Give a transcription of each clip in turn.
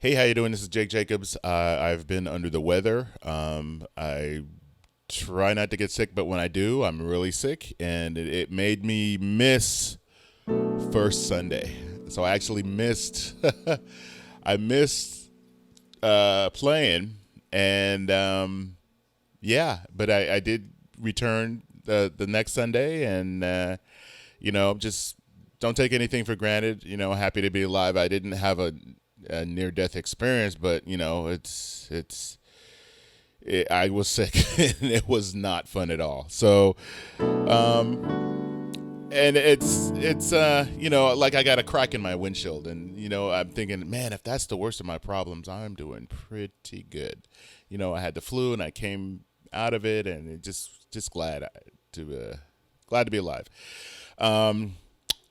Hey, how you doing? This is Jake Jacobs. I've been under the weather. I try not to get sick, but when I do, I'm really sick, and it made me miss first Sunday. So I actually missed. I missed playing, and yeah, but I did return the next Sunday, and just don't take anything for granted. Happy to be alive. I didn't have a near death experience, but I was sick and it was not fun at all. So, and it's like I got a crack in my windshield, and I'm thinking, man, if that's the worst of my problems, I'm doing pretty good. I had the flu and I came out of it, and just glad to be alive.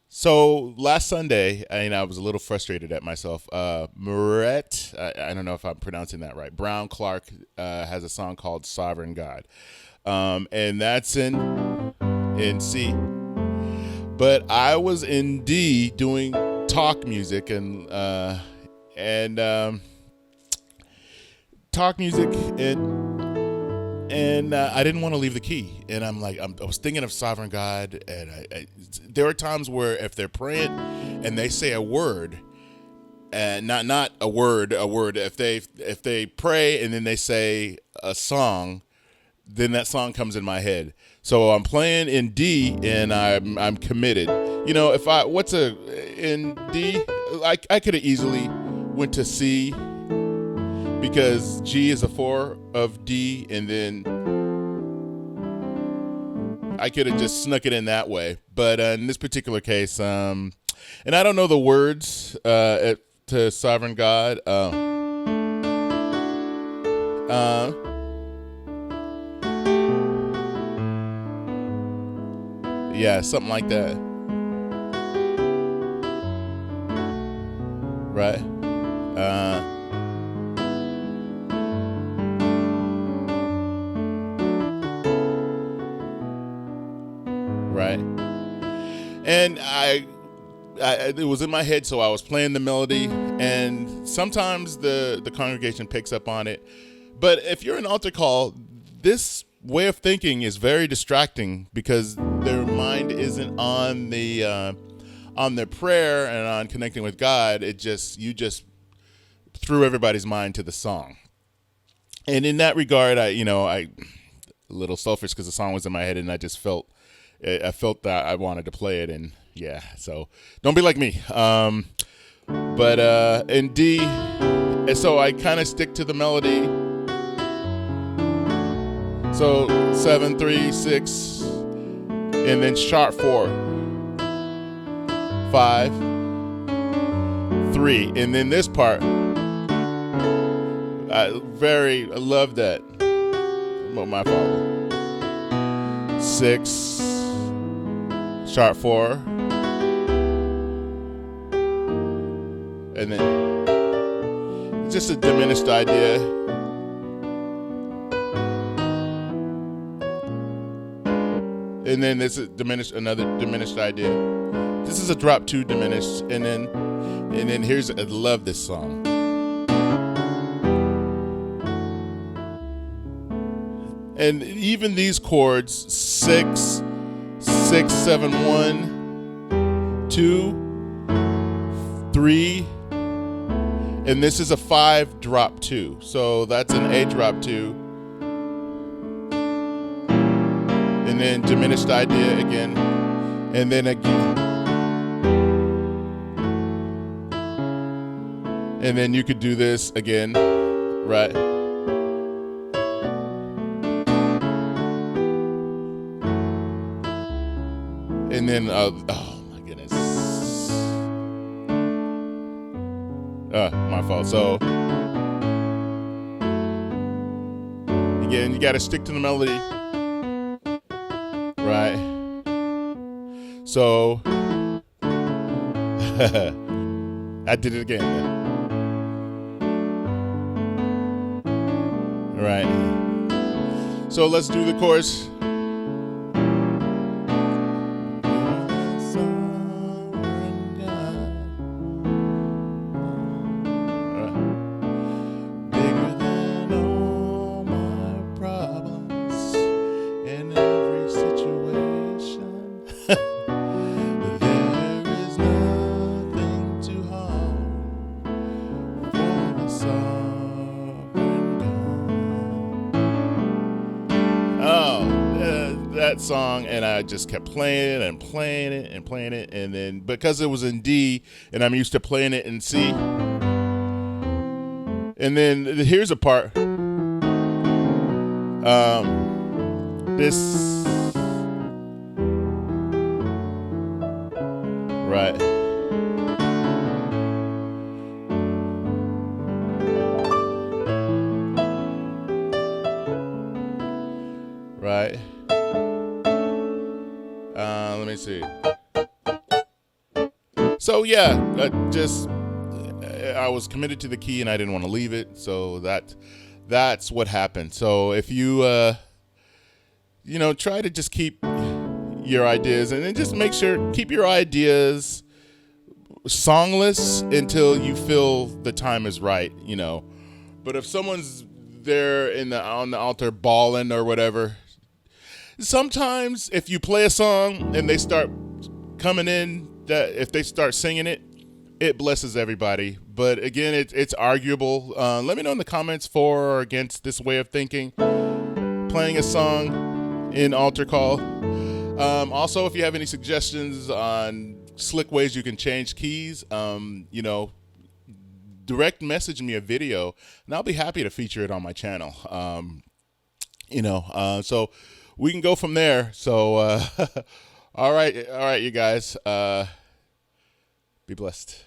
So last Sunday, I was a little frustrated at myself. Moret, I don't know if I'm pronouncing that right. Brown Clark has a song called "Sovereign God," and that's in C. But I was in D doing talk music and talk music and I didn't want to leave the key, and I was thinking of Sovereign God, and there are times where if they're praying and they say a word, and not a word, if they pray and then they say a song, then that song comes in my head. So I'm playing in D, and I'm committed. If I what's a in D, I could have easily went to C, because G is a 4 of D, and then I could have just snuck it in that way. But in this particular case, and I don't know the words to Sovereign God. Yeah, something like that. Right? Uh, right? And it was in my head, so I was playing the melody, and sometimes the congregation picks up on it. But if you're an altar call, this way of thinking is very distracting, because their mind isn't on their prayer and on connecting with God. You just threw everybody's mind to the song. And in that regard, I a little selfish, because the song was in my head, and I felt that I wanted to play it, and yeah. So don't be like me. But in D, and so I kind of stick to the melody. So 7, 3, 6, and then sharp 4, 5, 3, and then this part. I love that. My fault. 6, sharp 4, and then it's just a diminished idea. And then this is another diminished idea. This is a drop 2 diminished, and then I love this song. And even these chords, 6, 6, 7, 1, 2, 3, and this is a 5 drop 2. So that's an A drop 2. And then diminished idea again. And then again. And then you could do this again, right? And then, oh my goodness. My fault. So, again, you got to stick to the melody. Right? So, I did it again. Right. So let's do the chorus. that song, and I just kept playing it and playing it and playing it, and then because it was in D, and I'm used to playing it in C, and then here's a part. This right. Right. Let me see. So yeah, I was committed to the key and I didn't want to leave it. So that's what happened. So if you try to just keep your ideas, and then just make sure keep your ideas songless until you feel the time is right. But if someone's there on the altar bawling or whatever, sometimes if you play a song and they start coming in, that if they start singing it, it blesses everybody. But again, it's arguable. Let me know in the comments for or against this way of thinking, playing a song in altar call. Also, if you have any suggestions on slick ways you can change keys, direct message me a video, and I'll be happy to feature it on my channel. So we can go from there. So, all right, you guys, be blessed.